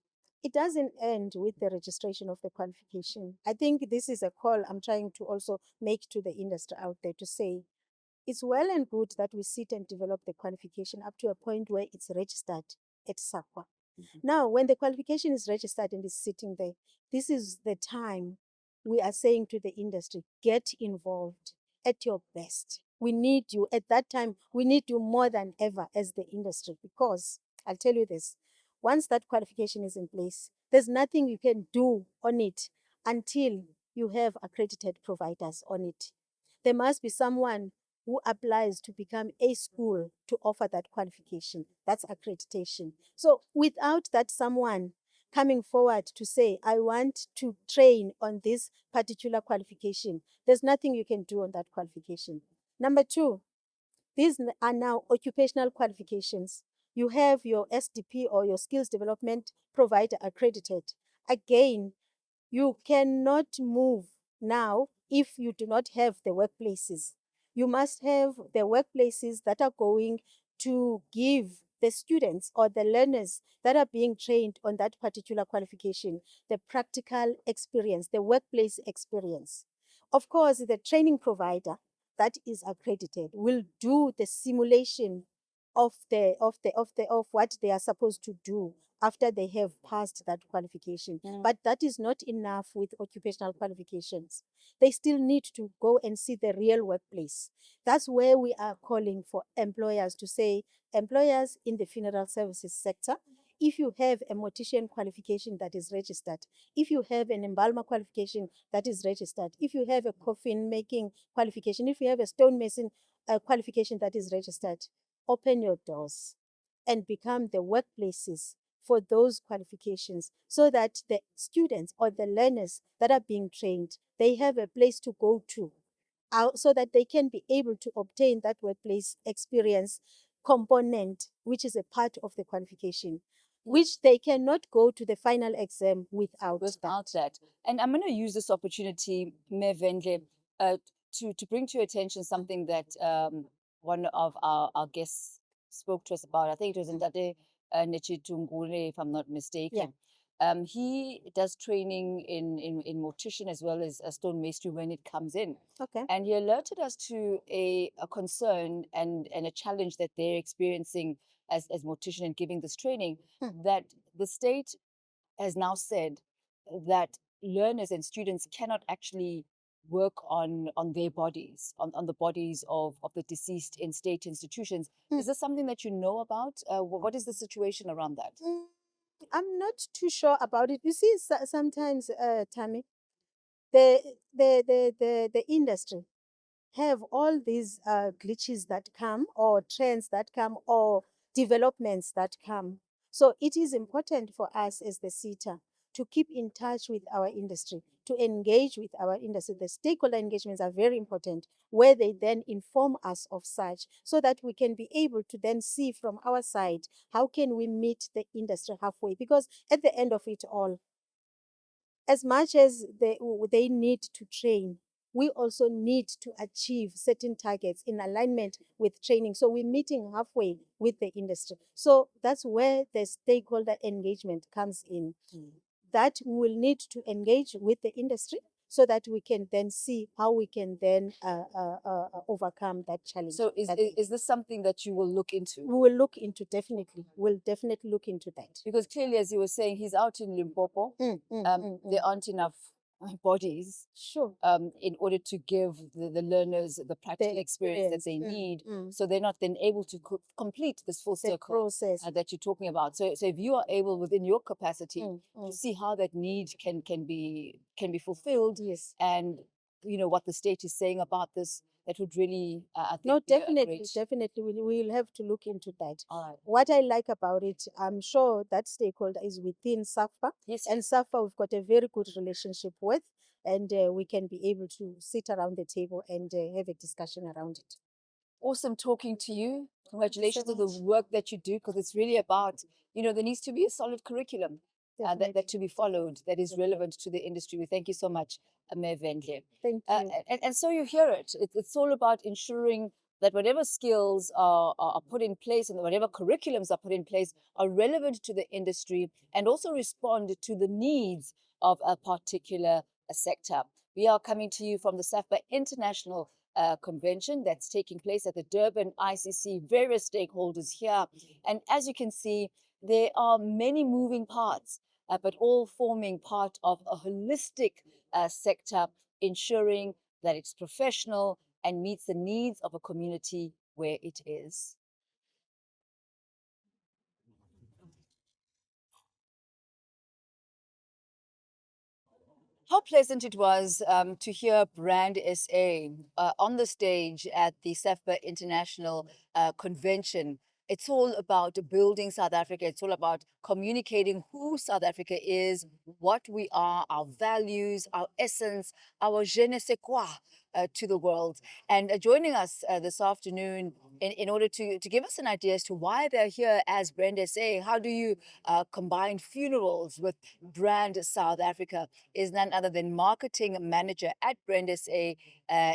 it doesn't end with the registration of the qualification. I think this is a call I'm trying to also make to the industry out there to say, it's well and good that we sit and develop the qualification up to a point where it's registered at SAFPA. Now, when the qualification is registered and is sitting there, this is the time we are saying to the industry, get involved at your best. We need you. At that time, we need you more than ever as the industry, because I'll tell you this, once that qualification is in place, there's nothing you can do on it until you have accredited providers on it. There must be someone who applies to become a school to offer that qualification. That's accreditation. So without that someone coming forward to say, I want to train on this particular qualification, there's nothing you can do on that qualification. Number two, these are now occupational qualifications. You have your SDP or your skills development provider accredited. Again, you cannot move now if you do not have the workplaces. You must have the workplaces that are going to give the students or the learners that are being trained on that particular qualification the practical experience, the workplace experience. Of course, the training provider that is accredited will do the simulation of what they are supposed to do after they have passed that qualification. But that is not enough with occupational qualifications. They still need to go and see the real workplace. That's where we are calling for employers to say, employers in the funeral services sector, if you have a mortician qualification that is registered, if you have an embalmer qualification that is registered, if you have a coffin making qualification, if you have a stonemason qualification that is registered, open your doors and become the workplaces for those qualifications so that the students or the learners that are being trained, they have a place to go to so that they can be able to obtain that workplace experience component, which is a part of the qualification, which they cannot go to the final exam without that. And I'm going to use this opportunity, Vende, to bring to your attention something that one of our guests spoke to us about. I think it was in Ndate Nechitungule, if I'm not mistaken. He does training in mortician as well as stonemasonry when it comes in. Okay. And he alerted us to a concern and a challenge that they're experiencing as mortician and giving this training, that the state has now said that learners and students cannot actually work on their bodies, on the bodies of the deceased in state institutions. Is this something that you know about? What is the situation around that? I'm not too sure about it. You see, sometimes, Tami, the industry have all these glitches that come, or trends that come, or developments that come. So it is important for us as the SETA to keep in touch with our industry, to engage with our industry. The stakeholder engagements are very important, where they then inform us of such, so that we can be able to then see from our side, how can we meet the industry halfway? Because at the end of it all, as much as they need to train, we also need to achieve certain targets in alignment with training. So we're meeting halfway with the industry. So that's where the stakeholder engagement comes in. That we will need to engage with the industry so that we can then see how we can then overcome that challenge. So is this something that you will look into? We will look into, definitely. We'll definitely look into that. Because clearly, as you were saying, he's out in Limpopo. There aren't enough bodies in order to give the learners the practical experience that they need. So they're not then able to complete this full circle process that you're talking about. So if you are able within your capacity to see how that need can be fulfilled, yes, and you know what the state is saying about this, that would really, I think, No, be a definitely, great. definitely. We'll have to look into that. All right. What I like about it, I'm sure that stakeholder is within SAFPA, Yes. and SAFPA we've got a very good relationship with, and we can be able to sit around the table and have a discussion around it. Awesome talking to you. Congratulations so on the much. work that you do, because it's really about, there needs to be a solid curriculum that to be followed, that is relevant to the industry. We thank you so much, Vende. Thank you. And so you hear it. It's all about ensuring that whatever skills are put in place and whatever curriculums are put in place are relevant to the industry and also respond to the needs of a particular sector. We are coming to you from the SAFPA International Convention that's taking place at the Durban ICC, various stakeholders here. And as you can see, there are many moving parts, but all forming part of a holistic sector, ensuring that it's professional and meets the needs of a community where it is. How pleasant it was to hear Brand SA on the stage at the SAFPA International Convention. It's all about building South Africa. It's all about communicating who South Africa is, what we are, our values, our essence, our je ne sais quoi to the world. And joining us this afternoon in order to give us an idea as to why they're here as Brand SA, how do you combine funerals with Brand South Africa, is none other than marketing manager at Brand SA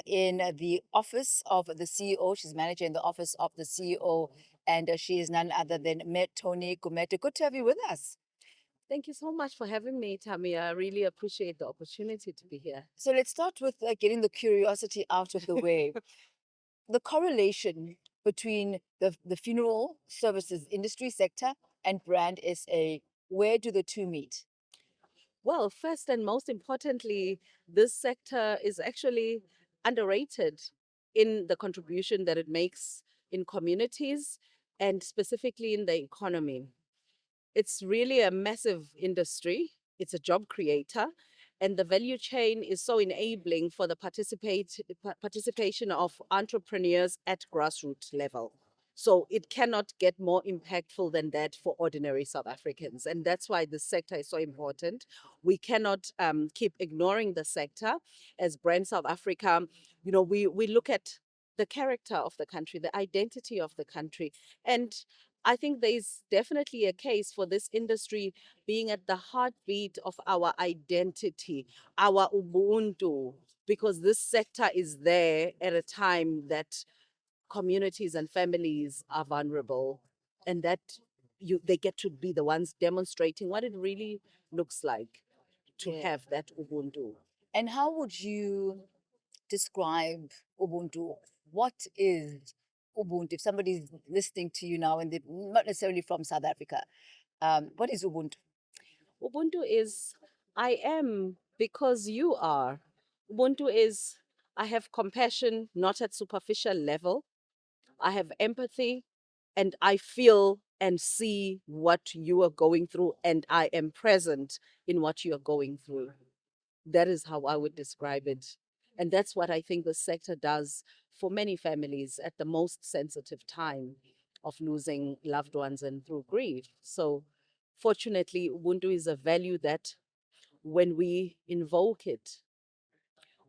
in the office of the CEO. She's manager in the office of the CEO, and she is none other than Toni. Gumede. Good to have you with us. Thank you so much for having me, Tami. I really appreciate the opportunity to be here. So let's start with getting the curiosity out of the way. The correlation between the funeral services industry sector and Brand SA, where do the two meet? Well, first and most importantly, this sector is actually underrated in the contribution that it makes in communities and specifically in the economy. It's really a massive industry. It's a job creator, and the value chain is so enabling for the participation of entrepreneurs at grassroots level. So it cannot get more impactful than that for ordinary South Africans. And that's why this sector is so important. We cannot keep ignoring the sector. As Brand South Africa, we look at the character of the country, the identity of the country. And I think there's definitely a case for this industry being at the heartbeat of our identity, our Ubuntu, because this sector is there at a time that communities and families are vulnerable, and that they get to be the ones demonstrating what it really looks like to have that Ubuntu. And how would you describe Ubuntu? What is Ubuntu? If somebody's listening to you now and they're not necessarily from South Africa, what is Ubuntu? Ubuntu is I am because you are. Ubuntu is I have compassion, not at superficial level. I have empathy, and I feel and see what you are going through, and I am present in what you are going through. That is how I would describe it. And that's what I think the sector does for many families at the most sensitive time of losing loved ones and through grief. So, fortunately, Ubuntu is a value that when we invoke it,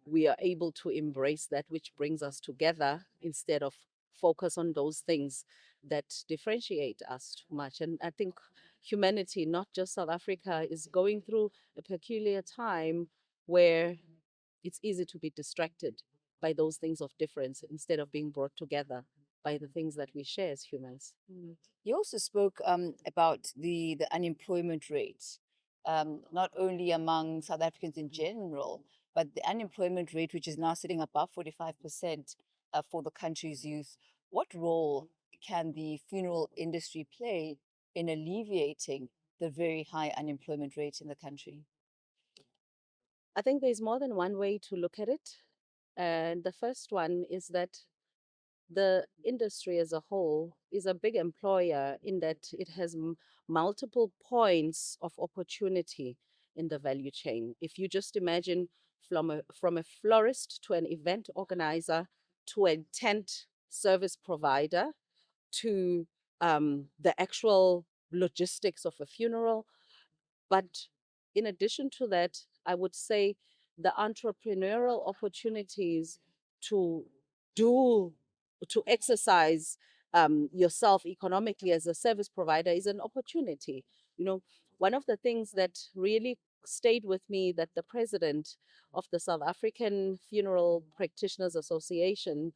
we are able to embrace that which brings us together instead of focus on those things that differentiate us too much. And I think humanity, not just South Africa, is going through a peculiar time where it's easy to be distracted by those things of difference instead of being brought together by the things that we share as humans. You also spoke about the unemployment rate, not only among South Africans in general, but the unemployment rate, which is now sitting above 45% for the country's youth. What role can the funeral industry play in alleviating the very high unemployment rate in the country? I think there's more than one way to look at it. And the first one is that the industry as a whole is a big employer in that it has multiple points of opportunity in the value chain. If you just imagine from a florist to an event organizer to a tent service provider to the actual logistics of a funeral. But in addition to that, I would say the entrepreneurial opportunities to do, to exercise yourself economically as a service provider is an opportunity. You know, one of the things that really stayed with me that the president of the South African Funeral Practitioners Association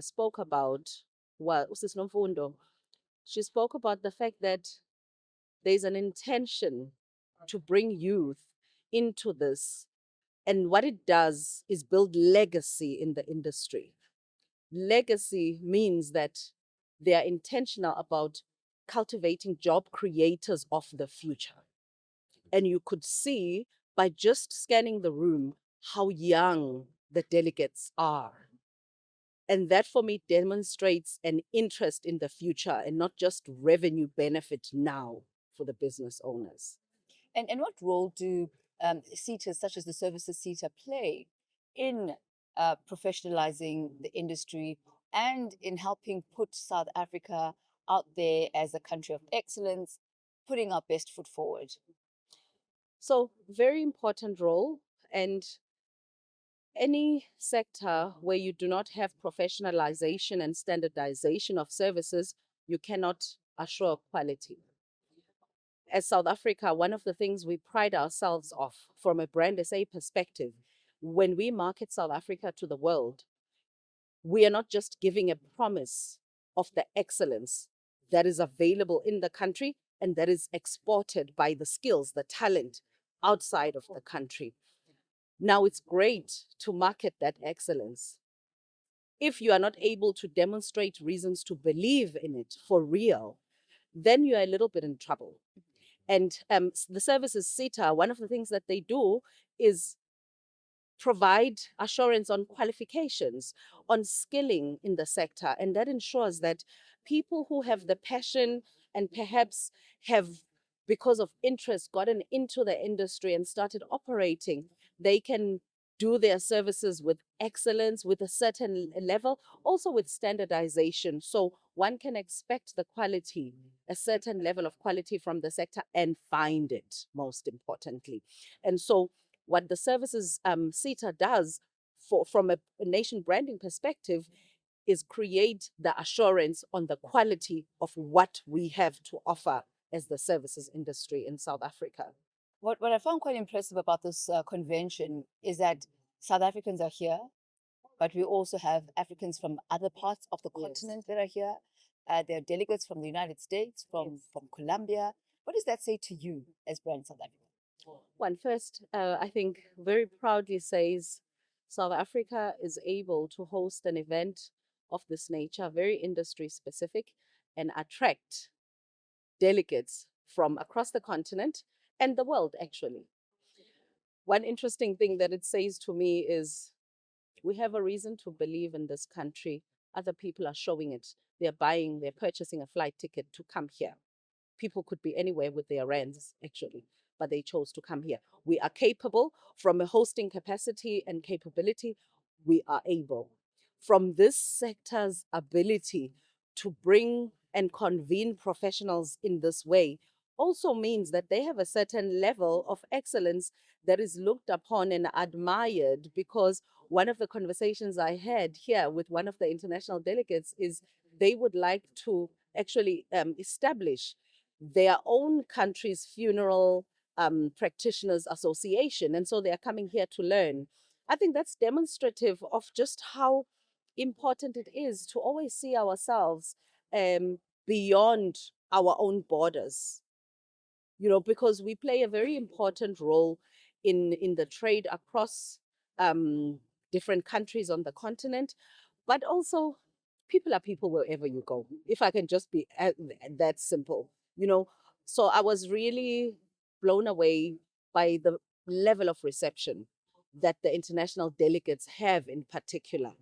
spoke about was this Nomfundo. She spoke about the fact that there's an intention to bring youth into this. And what it does is build legacy in the industry. Legacy means that they are intentional about cultivating job creators of the future. And you could see by just scanning the room how young the delegates are. And that for me demonstrates an interest in the future and not just revenue benefit now for the business owners. And what role do SETAs, such as the services SETA, play in professionalizing the industry and in helping put South Africa out there as a country of excellence, putting our best foot forward? So, very important role. And any sector where you do not have professionalization and standardization of services, you cannot assure quality. As South Africa, one of the things we pride ourselves of from a Brand SA perspective, when we market South Africa to the world, we are not just giving a promise of the excellence that is available in the country and that is exported by the skills, the talent outside of the country. Now, it's great to market that excellence. If you are not able to demonstrate reasons to believe in it for real, then you're a little bit in trouble. And the services SETA, one of the things that they do is provide assurance on qualifications, on skilling in the sector. And that ensures that people who have the passion and perhaps have, because of interest, gotten into the industry and started operating, they can do their services with excellence, with a certain level, also with standardization. So one can expect the quality, a certain level of quality from the sector and find it, most importantly. And so what the services SETA does from a nation branding perspective is create the assurance on the quality of what we have to offer as the services industry in South Africa. What I found quite impressive about this convention is that South Africans are here, but we also have Africans from other parts of the continent that are here. There are delegates from the United States, from Colombia. What does that say to you as Brand South Africa? One first, I think very proudly says South Africa is able to host an event of this nature, very industry specific, and attract delegates from across the continent and the world, actually. One interesting thing that it says to me is we have a reason to believe in this country. Other people are showing it. They're purchasing a flight ticket to come here. People could be anywhere with their rands, actually, but they chose to come here. We are capable from a hosting capacity and capability. We are able. From this sector's ability to bring and convene professionals in this way also means that they have a certain level of excellence that is looked upon and admired, because one of the conversations I had here with one of the international delegates is they would like to actually establish their own country's funeral practitioners association. And so they are coming here to learn. I think that's demonstrative of just how important it is to always see ourselves beyond our own borders, because we play a very important role in the trade across different countries on the continent, but also people are people wherever you go. If I can just be that simple, So I was really blown away by the level of reception that the international delegates have in particular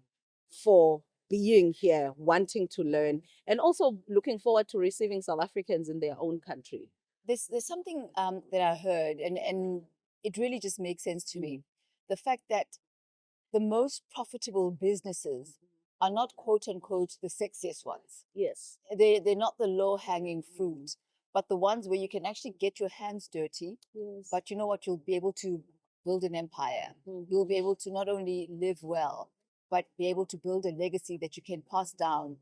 for being here, wanting to learn, and also looking forward to receiving South Africans in their own country. There's something that I heard, and it really just makes sense to me. The fact that the most profitable businesses are not quote unquote the sexiest ones. Yes. They're not the low hanging fruit, but the ones where you can actually get your hands dirty. Yes. But you know what? You'll be able to build an empire. You'll be able to not only live well, but be able to build a legacy that you can pass down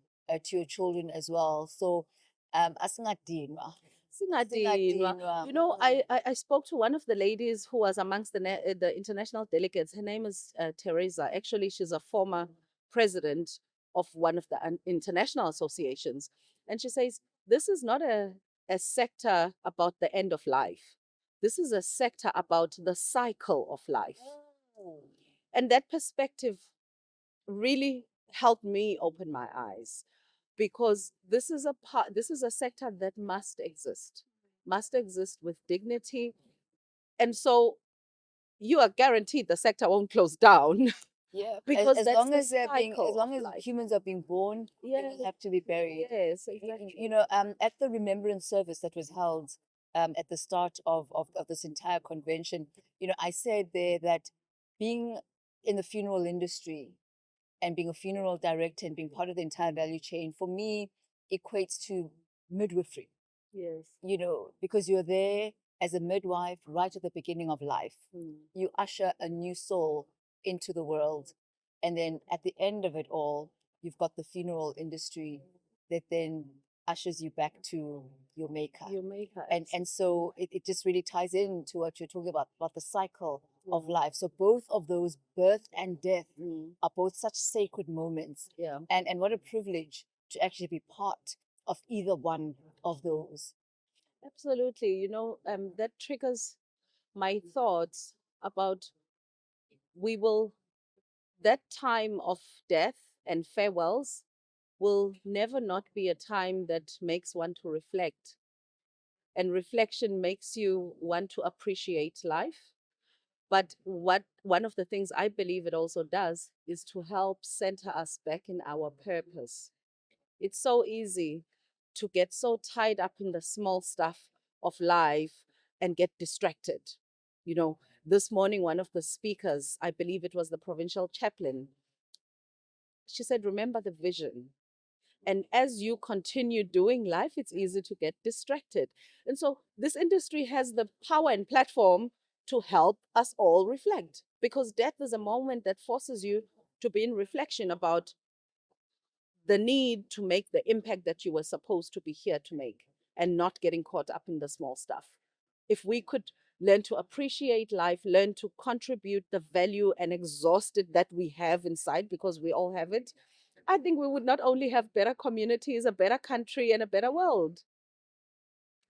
to your children as well. So, asingadinwa. Singadinwa. Singadinwa. You know, I spoke to one of the ladies who was amongst the international delegates. Her name is Teresa. Actually, she's a former president of one of the international associations. And she says, this is not a sector about the end of life. This is a sector about the cycle of life. And that perspective really helped me open my eyes, because this is a sector that must exist with dignity. And so you are guaranteed the sector won't close down. Yeah, Because as that's long the as they're being, as cycle long of as life. humans are being born, they Yes. will have to be buried. Yes, You exactly. know, at the remembrance service that was held at the start of this entire convention, you know, I said there that being in the funeral industry and being a funeral director and being part of the entire value chain, for me, equates to midwifery. Yes. You know, because you're there as a midwife right at the beginning of life. You usher a new soul into the world. And then at the end of it all, you've got the funeral industry that then ushers you back to your maker. Your maker. And so it just really ties into what you're talking about the cycle of life. So both of those, birth and death, are both such sacred moments. Yeah. And what a privilege to actually be part of either one of those. Absolutely. You know, that triggers my thoughts about we will, that time of death and farewells will never not be a time that makes one to reflect. And reflection makes you want to appreciate life. But one of the things I believe it also does is to help center us back in our purpose. It's so easy to get so tied up in the small stuff of life and get distracted. You know, this morning, one of the speakers, I believe it was the provincial chaplain, she said, remember the vision. And as you continue doing life, it's easy to get distracted. And so this industry has the power and platform to help us all reflect, because death is a moment that forces you to be in reflection about the need to make the impact that you were supposed to be here to make, and not getting caught up in the small stuff. If we could learn to appreciate life, learn to contribute the value and exhaust it that we have inside, because we all have it, I think we would not only have better communities, a better country, and a better world.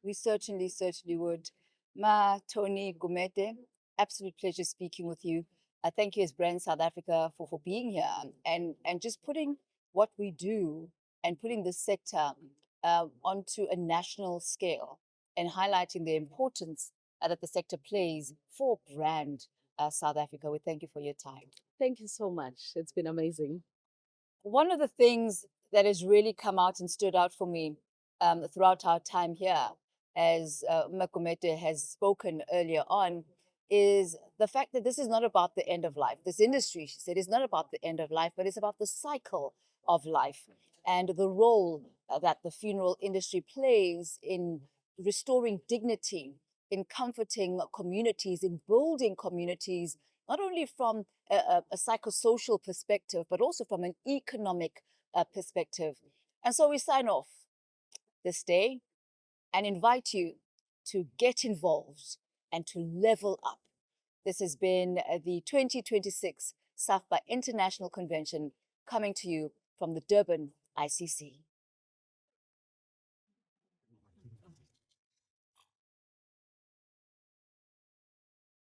We certainly would. Toni, Gumede, absolute pleasure speaking with you. I thank you as Brand South Africa for being here and just putting what we do and putting this sector onto a national scale and highlighting the importance that the sector plays for brand South Africa. We thank you for your time. Thank you so much. It's been amazing. One of the things that has really come out and stood out for me throughout our time here, as Mcoyi-Zondo has spoken earlier on, is the fact that this is not about the end of life. This industry, she said, is not about the end of life, but it's about the cycle of life and the role that the funeral industry plays in restoring dignity, in comforting communities, in building communities, not only from a psychosocial perspective, but also from an economic perspective. And so we sign off this day and invite you to get involved and to level up. This has been the 2026 SAFPA International Convention, coming to you from the Durban ICC.